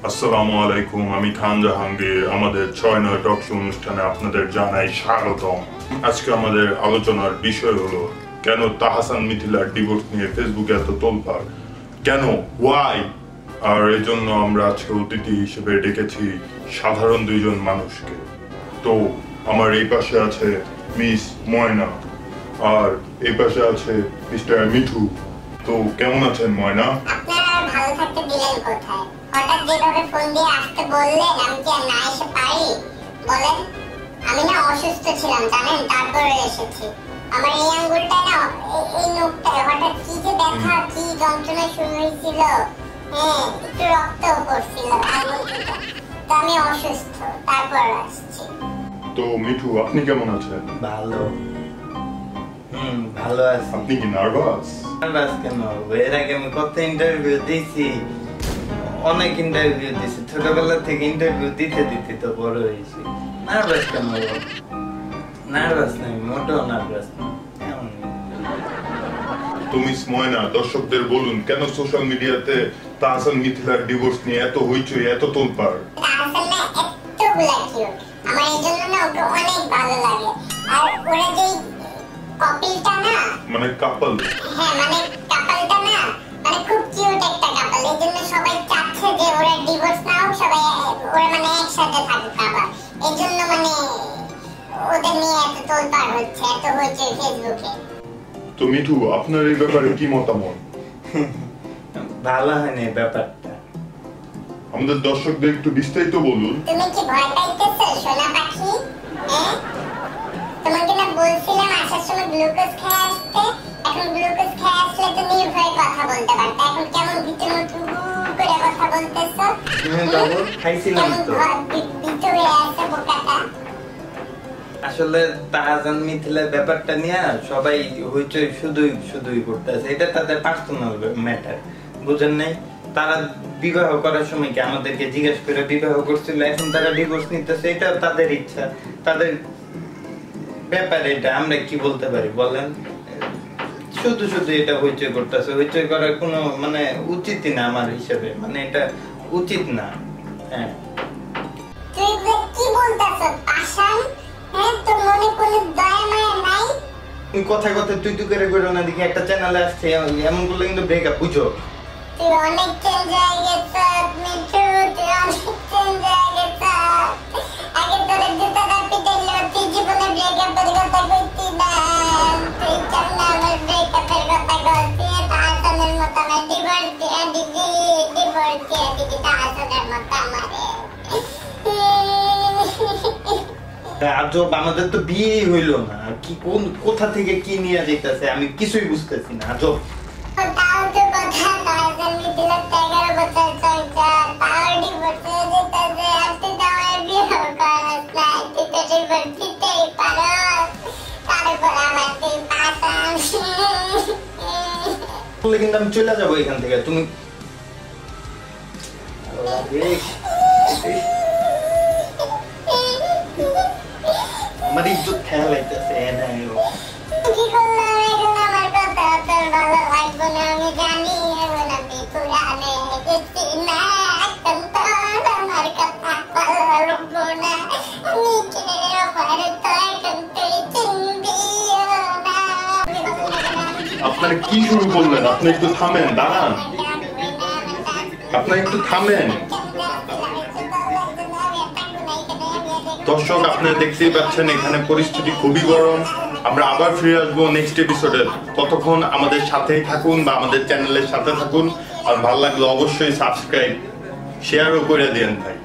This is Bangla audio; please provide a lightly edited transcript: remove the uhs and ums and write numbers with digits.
আসসালামু আলাইকুম, আমি খান জাহাঙ্গীর। আমাদের ৬ টক শো অনুষ্ঠানে আপনাদের জানাই স্বাগতম। আজকে আমাদের আলোচনার বিষয় হলো কেন তাহসান মিথিলার ডিভোর্স নিয়ে ফেসবুকে এত তোলপাড়, কেন, ওয়াই। আর এই জন্য আমরা আজকে অতিথি হিসেবে ডেকেছি সাধারণ দুইজন মানুষকে। তো আমার এই পাশে আছে মিস ময়না, আর এই পাশে আছে মিস্টার মিঠু। তো কেমন আছেন ময়না? আপনারা ভালো থাকতে দিলেন কোথায়? হঠাৎ যেভাবে ফোন দিয়ে আসতে বললেন, আমি কি আর না এসে পারি বলেন? আমি না অসুস্থ ছিলাম জানেন, তারপরে এসেছি। আমার এই আঙ্গুলটা না, এই নখটায় হঠাৎ কি যে ব্যথা, কি যন্ত্রণা শুরু হয়েছিল। হ্যাঁ, একটু রক্ত পড়ছিল আঙ্গুলটা, তো আমি অসুস্থ, তারপর আসছি। তো মিঠু, আপনি কেমন আছেন? ভালো। ভালো আছি। আপনি কি নার্ভাস? নার্ভাস কেন? এর আগে আমি কত ইন্টারভিউ দিয়েছি, অনেক ইন্টারভিউ দিয়েছি, ছোটবেলা থেকে ইন্টারভিউ দিতে দিতে তো বড় হয়েছি। নার্ভাস কেন? নার্ভাস নাই, মোটেও নার্ভাস না। তুমি ময়না, দর্শকদের বলুন কেন সোশ্যাল মিডিয়াতে তাহসান মিথিলার ডিভোর্স নিয়ে এত হইচই, এত তোলপাড়? তাহসান না এতগুলা কিউট, আমার এই জন্য না ওকে অনেক ভালো লাগে। আর ওরা যে কপিলটা না, মানে কাপল, হ্যাঁ মানে কাপলটা না, মানে খুব কিউট একটা কাপল। এই জন্য সবাই চাচ্ছে যে ওরা ডিভোর্স না হোক, সবাই ওরা মানে একসাথে থাকুক আবার। এই জন্য মানে ওদের নিয়ে এত তোলপাড় হচ্ছে, এত হচ্ছে ফেসবুকে। তো মিঠু, আপনার এই ব্যাপারে কি মতামত? ভালো হয়নি ব্যাপারটা। আমাদের দর্শকদের একটু বিস্তারিত বলুন। তুমি কি ভয় পাইতেছো সোনা পাখি? হ্যাঁ, তোমাকে না বলছিলাম আসার সময় গ্লুকোজ খেয়ে আসতে। এখন গ্লুকোজ খেয়ে আসলে তো নির্ভয়ে কথা বলতে পারতে, এখন কেমন ভিতর করে কথা বলতেছো? বাবু খাইছিলাম তো। ভিতর হয়ে আছে বোকাটা। আসলে তাহসান মিথিলার ব্যাপারটা নিয়ে সবাই হইচই শুধুই করতেছে। এটা তাদের পার্সোনাল ম্যাটার, বুঝেন নাই? তারা বিবাহ করার সময় কি আমাদেরকে জিজ্ঞেস করে বিবাহ করছিল? এখন তারা ডিভোর্স নিতেছে, এটা তাদের ইচ্ছা, তাদের ব্যাপার। এটা আমরা কি বলতে পারি বলেন? শুধু এটা হইচই করতেছে। হইচই করার কোনো মানে উচিতই না আমার হিসেবে, মানে এটা উচিত না। হ্যাঁ, তুই কি বলতেছ পাশান? হ্যাঁ, তোর মনে কোনো দয়া মায়া নাই? কথায় তুই করে করে না দেখি একটা চ্যানেলে আসছে, এমন করলে কিন্তু ব্রেকআপ, বুঝো? তুই অনেক চেঞ্জ হয়ে গেছিস মিঠু, তুই অনেক চেঞ্জ হয়ে গেছিস। আগে তোর জুতাটা পিটাইলো, তুই জীবনে ব্রেকআপের কথা কইতি না। তুই কেমন আমার ব্রেকআপের কথা কইতি? তাহসানের মতো আমার ডিভোর্স দিয়ে দিবি, তাহসানের মতো আমারে। আজব, আমাদের তো বিয়েই হইলো না। কি কোথা থেকে কি নিয়ে যাইতেছে আমি কিছুই বুঝতেছি না। আজব। তাও তো কথা, তাহসান মিথিলার 11 বছর সংসার, তাও ডিভোর্স হয়ে যেতেছে। আর তুই তো আমার বিয়ে করাস না, তুই তো ডিভোর্স দিতেই পারস। তারপর আমার তুই পাশান বললে কিন্তু আমি চলে যাবো এখান থেকে। তুমি আমার ইজ্জত খেয়াল আইতেছে। কি করলাম এখন? আমার কথা তোর ভালো লাগবে না আমি জানি। এখন আমি পুরানে গেছি না, এখন তোর আমার কথা ভালো লাগবে না। নিজের ওপর তো এখন তুই চিনবিও না। আপনারা কি শুরু করলেন? আপনি একটু থামেন, দাঁড়ান, আপনি একটু থামেন। দর্শক, আপনারা দেখতেই পাচ্ছেন এখানে পরিস্থিতি খুবই গরম। আমরা আবার ফিরে আসবো নেক্সট এপিসোডে। ততক্ষণ আমাদের সাথেই থাকুন বা আমাদের চ্যানেলের সাথে থাকুন। আর ভালো লাগলে অবশ্যই সাবস্ক্রাইব, শেয়ারও করে দিন ভাই।